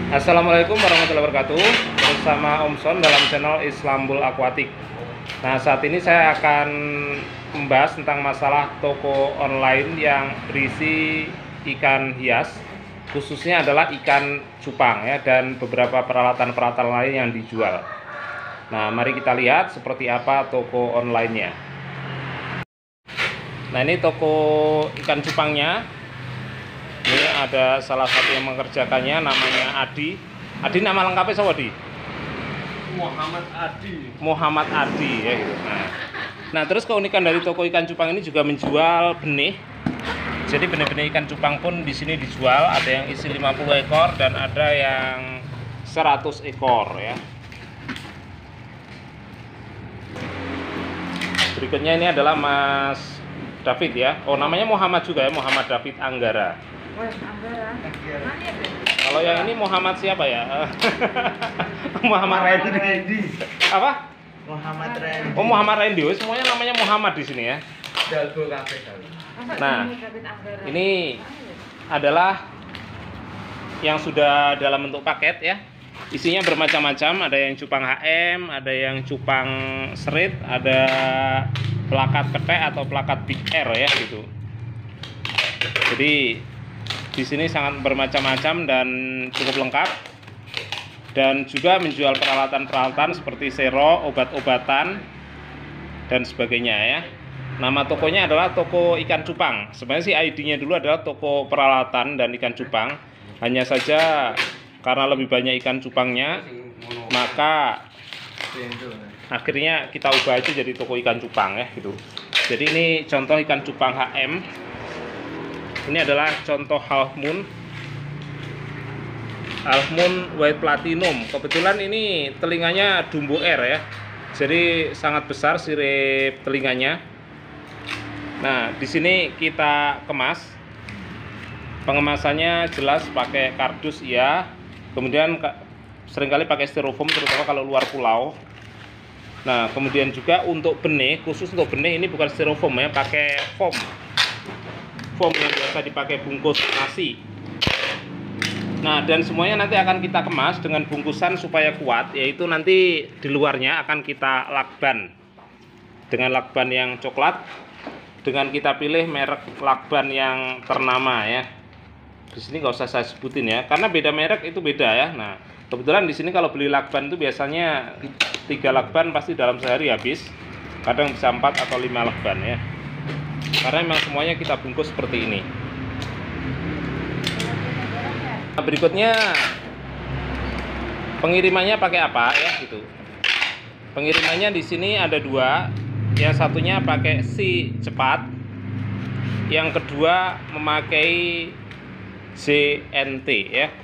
Assalamualaikum warahmatullahi wabarakatuh. Bersama Om Son dalam channel Islambul Aquatic. Nah, saat ini saya akan membahas tentang masalah toko online yang berisi ikan hias, khususnya adalah ikan cupang ya, dan beberapa peralatan-peralatan lain yang dijual. Nah, mari kita lihat seperti apa toko online-nya. Nah, ini toko ikan cupangnya. Ini ada salah satu yang mengerjakannya, namanya Adi. Adi nama lengkapnya siapa, Di? Muhammad Adi. Muhammad Adi ya gitu. Nah, terus keunikan dari toko ikan cupang ini juga menjual benih. Jadi benih-benih ikan cupang pun di sini dijual, ada yang isi 50 ekor dan ada yang 100 ekor ya. Berikutnya ini adalah Mas David ya. Oh, namanya Muhammad juga ya, Muhammad David Anggara. Kalau yang ini Muhammad siapa ya? Muhammad Randy. Apa? Muhammad Randy. Oh, Muhammad Randy. Oh, semuanya namanya Muhammad di sini ya. Jago kafe kali. Nah, ini adalah yang sudah dalam bentuk paket ya. Isinya bermacam-macam, ada yang cupang HM, ada yang cupang serit, ada plakat ketek atau plakat Big R ya gitu. Jadi di sini sangat bermacam-macam dan cukup lengkap, dan juga menjual peralatan-peralatan seperti sero, obat-obatan dan sebagainya ya. Nama tokonya adalah toko ikan cupang. Sebenarnya sih ID-nya dulu adalah toko peralatan dan ikan cupang. Hanya saja karena lebih banyak ikan cupangnya, maka akhirnya kita ubah aja jadi toko ikan cupang ya gitu. Jadi ini contoh ikan cupang HM. Ini adalah contoh half moon white platinum. Kebetulan ini telinganya Dumbo R ya, jadi sangat besar sirip telinganya. Nah, di sini kita kemas. Pengemasannya jelas pakai kardus ya, kemudian seringkali pakai styrofoam, terutama kalau luar pulau. Nah, kemudian juga untuk benih, khusus untuk benih ini bukan styrofoam ya, pakai foam yang biasa dipakai bungkus nasi. Nah, dan semuanya nanti akan kita kemas dengan bungkusan supaya kuat, yaitu nanti di luarnya akan kita lakban dengan lakban yang coklat, dengan kita pilih merek lakban yang ternama ya. Di sini nggak usah saya sebutin ya, karena beda merek itu beda ya. Nah, kebetulan di sini kalau beli lakban itu biasanya 3 lakban pasti dalam sehari habis, kadang bisa 4 atau 5 lakban ya. Karena memang semuanya kita bungkus seperti ini. Nah, berikutnya pengirimannya pakai apa ya gitu. Pengirimannya di sini ada 2. Yang satunya pakai si cepat, yang kedua memakai JNT ya.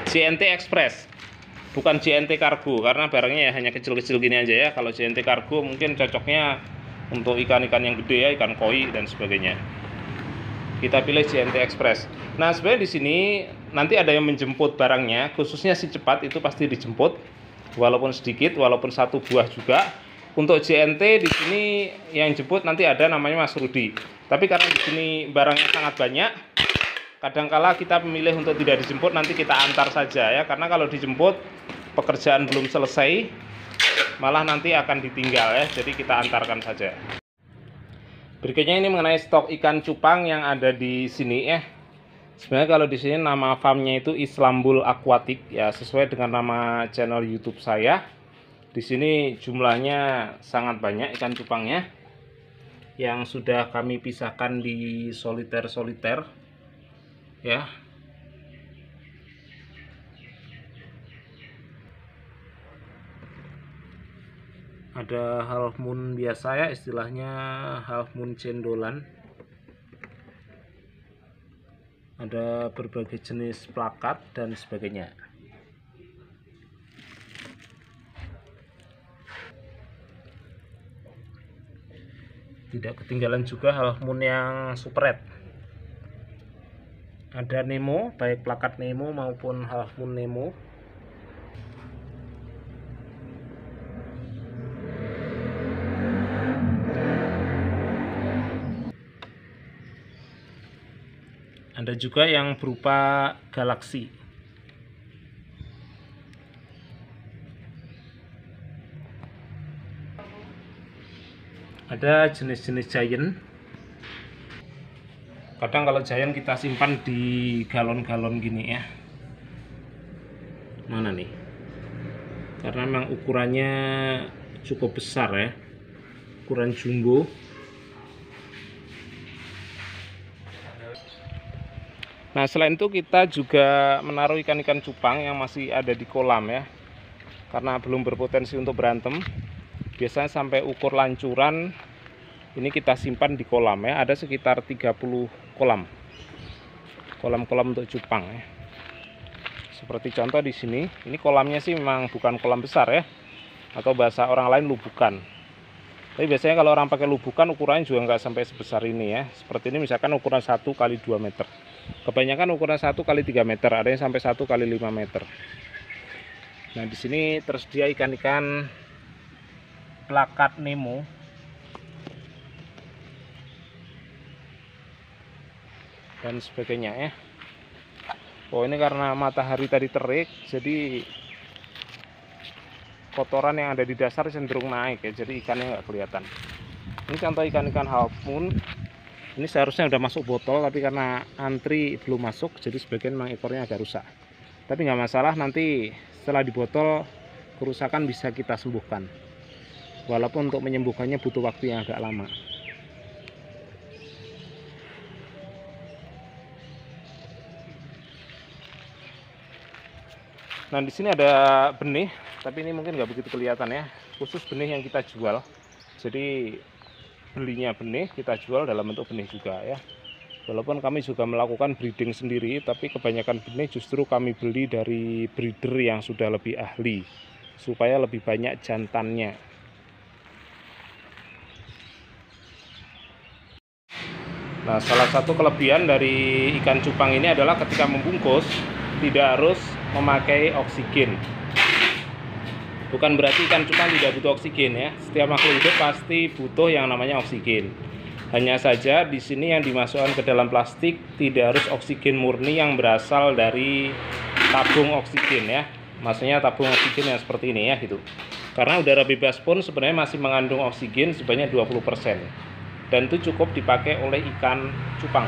JNT Express, bukan JNT Cargo, karena barangnya ya hanya kecil-kecil gini aja ya. Kalau JNT Cargo mungkin cocoknya untuk ikan-ikan yang gede ya, ikan koi dan sebagainya. Kita pilih JNT Express. Nah, sebenarnya di sini nanti ada yang menjemput barangnya, khususnya si cepat itu pasti dijemput, walaupun sedikit, walaupun 1 buah juga. Untuk JNT di sini yang jemput nanti ada namanya Mas Rudi. Tapi karena di sini barangnya sangat banyak, kadangkala kita memilih untuk tidak dijemput, nanti kita antar saja ya. Karena kalau dijemput pekerjaan belum selesai, malah nanti akan ditinggal ya, jadi kita antarkan saja. Berikutnya ini mengenai stok ikan cupang yang ada di sini ya. Sebenarnya kalau di sini nama farmnya itu Islambul Aquatic ya, sesuai dengan nama channel YouTube saya. Di sini jumlahnya sangat banyak ikan cupangnya yang sudah kami pisahkan di soliter-soliter ya. Ada half moon biasa ya, istilahnya half moon cendolan. Ada berbagai jenis plakat dan sebagainya. Tidak ketinggalan juga half moon yang super red. Ada Nemo, baik plakat Nemo maupun half moon Nemo. Ada juga yang berupa galaksi. Ada jenis-jenis Giant. Kadang kalau Giant kita simpan di galon-galon gini ya. Mana nih? Karena memang ukurannya cukup besar ya, ukuran jumbo. Nah, selain itu kita juga menaruh ikan-ikan cupang yang masih ada di kolam ya, karena belum berpotensi untuk berantem. Biasanya sampai ukur lancuran ini kita simpan di kolam ya, ada sekitar 30 kolam untuk cupang ya. Seperti contoh di sini, ini kolamnya sih memang bukan kolam besar ya, atau bahasa orang lain lubukan. Tapi biasanya kalau orang pakai lubukan ukurannya juga nggak sampai sebesar ini ya. Seperti ini misalkan ukuran 1 kali 2 meter. Kebanyakan ukuran 1 kali 3 meter, ada yang sampai 1 kali 5 meter. Nah, di sini tersedia ikan-ikan plakat Nemo. Dan sebagainya ya. Oh, ini karena matahari tadi terik, jadi kotoran yang ada di dasar cenderung naik ya, jadi ikannya nggak kelihatan. Ini contoh ikan-ikan half moon. Ini seharusnya udah masuk botol, tapi karena antri belum masuk, jadi sebagian memang ekornya agak rusak. Tapi nggak masalah, nanti setelah di botol kerusakan bisa kita sembuhkan. Walaupun untuk menyembuhkannya butuh waktu yang agak lama. Nah, di sini ada benih, tapi ini mungkin nggak begitu kelihatan ya. Khusus benih yang kita jual. Jadi belinya benih, kita jual dalam bentuk benih juga ya. Walaupun kami juga melakukan breeding sendiri, tapi kebanyakan benih justru kami beli dari breeder yang sudah lebih ahli, supaya lebih banyak jantannya. Nah, salah satu kelebihan dari ikan cupang ini adalah ketika membungkus tidak harus memakai oksigen. Bukan berarti ikan cupang tidak butuh oksigen ya. Setiap makhluk hidup pasti butuh yang namanya oksigen. Hanya saja di sini yang dimasukkan ke dalam plastik tidak harus oksigen murni yang berasal dari tabung oksigen ya. Maksudnya tabung oksigen yang seperti ini ya gitu. Karena udara bebas pun sebenarnya masih mengandung oksigen sebanyak 20%. Dan itu cukup dipakai oleh ikan cupang.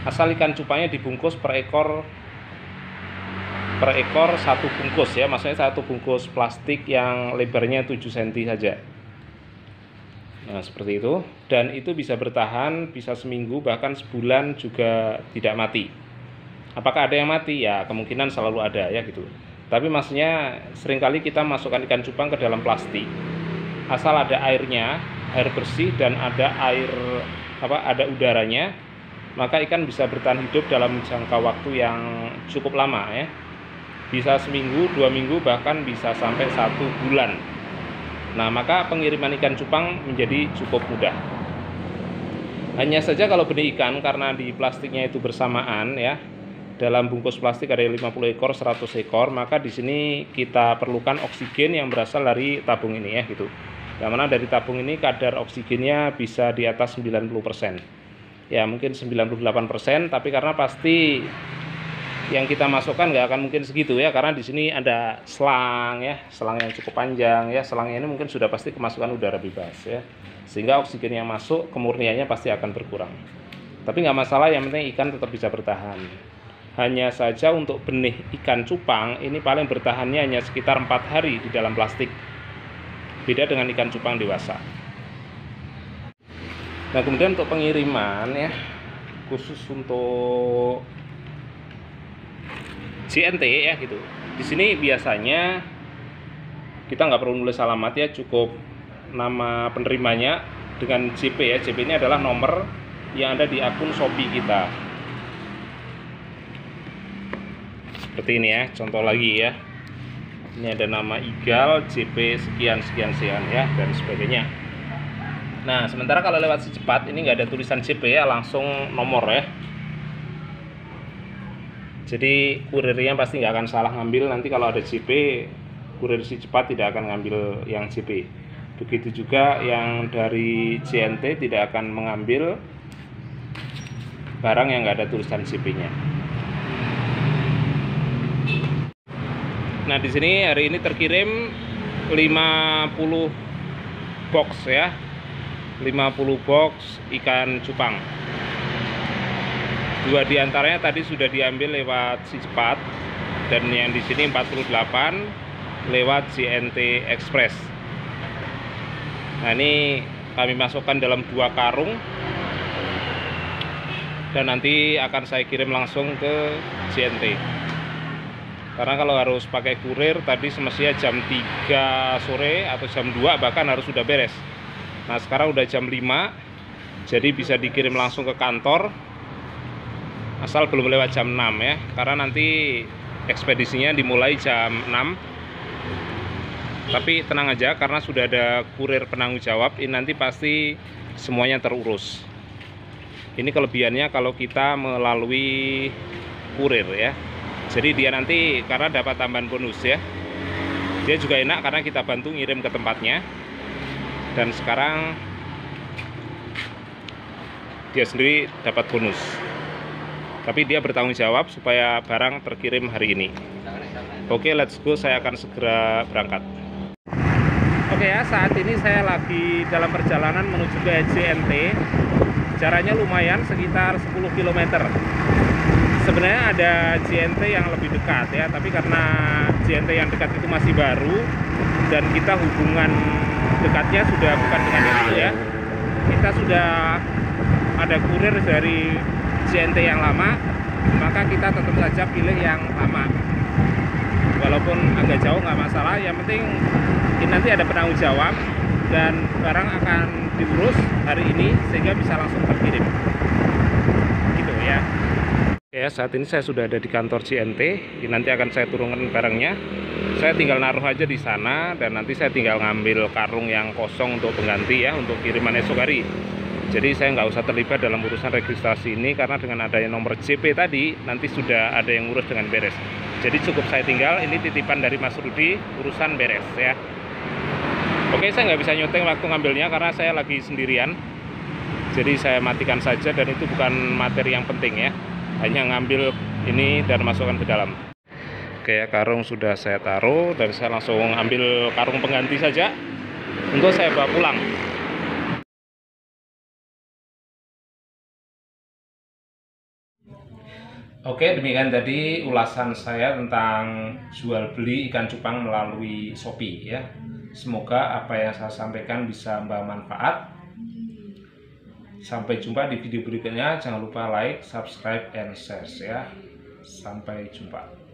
Asal ikan cupangnya dibungkus per ekor satu bungkus ya, maksudnya satu bungkus plastik yang lebarnya 7 cm saja. Nah, seperti itu. Dan itu bisa bertahan, bisa seminggu, bahkan sebulan juga tidak mati. Apakah ada yang mati? Ya, kemungkinan selalu ada ya gitu. Tapi maksudnya seringkali kita masukkan ikan cupang ke dalam plastik. Asal ada airnya, air bersih, dan ada ada udaranya, maka ikan bisa bertahan hidup dalam jangka waktu yang cukup lama ya. Bisa seminggu, 2 minggu, bahkan bisa sampai 1 bulan. Nah, maka pengiriman ikan cupang menjadi cukup mudah. Hanya saja kalau benih ikan, karena di plastiknya itu bersamaan ya, dalam bungkus plastik ada 50 ekor, 100 ekor, maka di sini kita perlukan oksigen yang berasal dari tabung ini ya gitu. Yang mana dari tabung ini kadar oksigennya bisa di atas 90%. Ya, mungkin 98%, tapi karena pasti yang kita masukkan nggak akan mungkin segitu ya, karena di sini ada selang ya, selang yang cukup panjang ya. Selangnya ini mungkin sudah pasti kemasukan udara bebas ya, sehingga oksigen yang masuk kemurniannya pasti akan berkurang. Tapi nggak masalah, yang penting ikan tetap bisa bertahan. Hanya saja untuk benih ikan cupang ini paling bertahannya hanya sekitar 4 hari di dalam plastik. Beda dengan ikan cupang dewasa. Nah, kemudian untuk pengiriman ya, khusus untuk JNT ya gitu. Di sini biasanya kita nggak perlu nulis alamat ya, cukup nama penerimanya dengan JP ya. JP ini adalah nomor yang ada di akun Shopee kita. Seperti ini ya, contoh lagi ya. Ini ada nama Igal, JP sekian sekian sekian ya, dan sebagainya. Nah, sementara kalau lewat Si Cepat ini nggak ada tulisan JP ya, langsung nomor ya. Jadi kurirnya pasti nggak akan salah ngambil. Nanti kalau ada JP, kurir Si Cepat tidak akan ngambil yang JP. Begitu juga yang dari JNT tidak akan mengambil barang yang nggak ada tulisan JP-nya. Nah, di sini hari ini terkirim 50 box ya. 50 box ikan cupang. 2 diantaranya tadi sudah diambil lewat si cepat, dan yang di sini 48 lewat JNT Express. Nah, ini kami masukkan dalam 2 karung dan nanti akan saya kirim langsung ke JNT. Karena kalau harus pakai kurir tadi semestinya jam 3 sore atau jam 2 bahkan harus sudah beres. Nah, sekarang udah jam 5, jadi bisa dikirim langsung ke kantor asal belum lewat jam 6 ya, karena nanti ekspedisinya dimulai jam 6. Tapi tenang aja, karena sudah ada kurir penanggung jawab, ini nanti pasti semuanya terurus. Ini kelebihannya kalau kita melalui kurir ya. Jadi dia nanti karena dapat tambahan bonus ya. Dia juga enak karena kita bantu ngirim ke tempatnya. Dan sekarang dia sendiri dapat bonus. Tapi dia bertanggung jawab supaya barang terkirim hari ini. Oke, let's go, saya akan segera berangkat. Oke ya, saat ini saya lagi dalam perjalanan menuju ke JNT. Jaraknya lumayan, sekitar 10 km. Sebenarnya ada JNT yang lebih dekat ya, tapi karena JNT yang dekat itu masih baru dan kita hubungan dekatnya sudah bukan dengan itu ya. Kita sudah ada kurir dari JNT yang lama, maka kita tetap saja pilih yang lama. Walaupun agak jauh nggak masalah, yang penting ini nanti ada penanggung jawab dan barang akan diurus hari ini sehingga bisa langsung terkirim. Gitu ya. Ya, saat ini saya sudah ada di kantor JNT. Ini nanti akan saya turunkan barangnya. Saya tinggal naruh aja di sana dan nanti saya tinggal ngambil karung yang kosong untuk pengganti ya, untuk kiriman esok hari. Jadi saya nggak usah terlibat dalam urusan registrasi ini karena dengan adanya nomor JP tadi nanti sudah ada yang ngurus dengan beres. Jadi cukup saya tinggal, ini titipan dari Mas Rudi, urusan beres ya. Oke, saya nggak bisa nyuting waktu ngambilnya karena saya lagi sendirian. Jadi saya matikan saja dan itu bukan materi yang penting ya. Hanya ngambil ini dan masukkan ke dalam. Oke ya, karung sudah saya taruh dan saya langsung ambil karung pengganti saja untuk saya bawa pulang. Oke, demikian tadi ulasan saya tentang jual beli ikan cupang melalui Shopee ya. Semoga apa yang saya sampaikan bisa membawa manfaat. Sampai jumpa di video berikutnya. Jangan lupa like, subscribe, and share ya. Sampai jumpa.